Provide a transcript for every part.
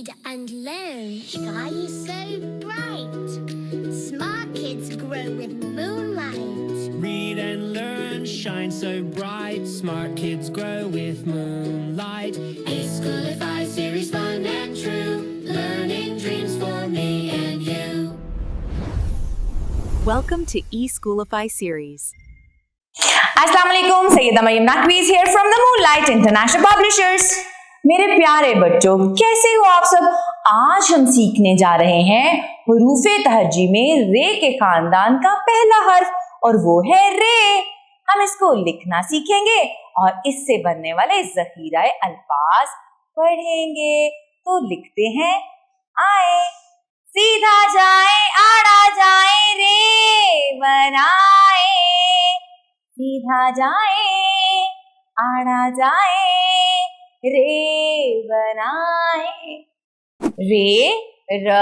Read and learn, shine so bright. Smart kids grow with moonlight. Read and learn, shine so bright. Smart kids grow with moonlight. eSchoolify series, fun and true. Learning dreams for me and you. Welcome to eSchoolify series. अस्सलाम वालेकुम, Syeda Maryam नकवीज here from the Moonlight International Publishers। मेरे प्यारे बच्चों, कैसे हो आप सब? आज हम सीखने जा रहे हैं हुरूफे तहज्जी में रे के खानदान का पहला हर्फ और वो है रे। हम इसको लिखना सीखेंगे और इससे बनने वाले ज़ख़ीरा अल्फाज पढ़ेंगे। तो लिखते हैं, आए सीधा जाए आड़ा जाए रे बनाए, सीधा जाए आड़ा जाए रे बनाए। रे र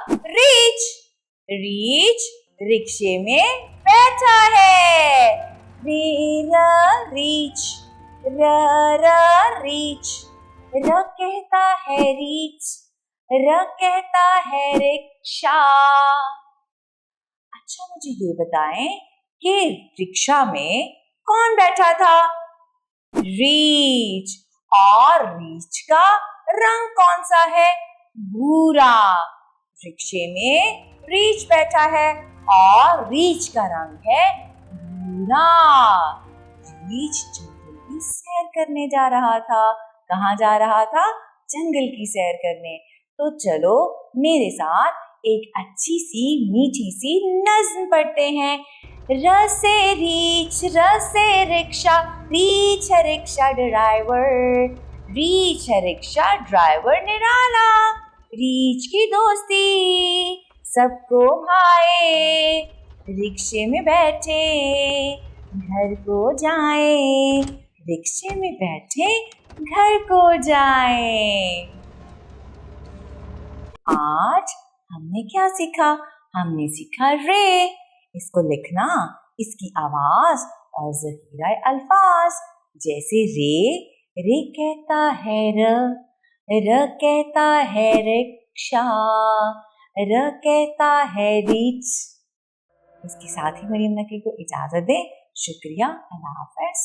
रीच, रीच रिक्शे में बैठा है। रे र रीच, र र रीच, र कहता है रीच, र कहता है रिक्शा। अच्छा, मुझे ये बताएं कि रिक्शा में कौन बैठा था? रीच। और रीच का रंग कौन सा है? भूरा। रिक्शे में रीच बैठा है और रीच का रंग है भूरा। रीच जंगल की सैर करने जा रहा था। कहाँ जा रहा था? जंगल की सैर करने। तो चलो मेरे साथ एक अच्छी सी मीठी सी नज़्म पढ़ते हैं। र से रीच, र से रिक्शा, रीच है रिक्शा ड्राइवर, रीच है रिक्शा ड्राइवर निराला। रीच की दोस्ती सबको भाए, रिक्शे में बैठे घर को जाए, रिक्शे में बैठे घर को जाए। आज हमने क्या सीखा? हमने सीखा रे। इसको लिखना, इसकी आवाज और ज़ख़ीरा अल्फाज, जैसे रे कहता है र कहता है रिक्शा, र कहता है रीच। इसके साथ ही मरियम नकवी को इजाजत दें। शुक्रिया, अल्लाह हाफ़िज़।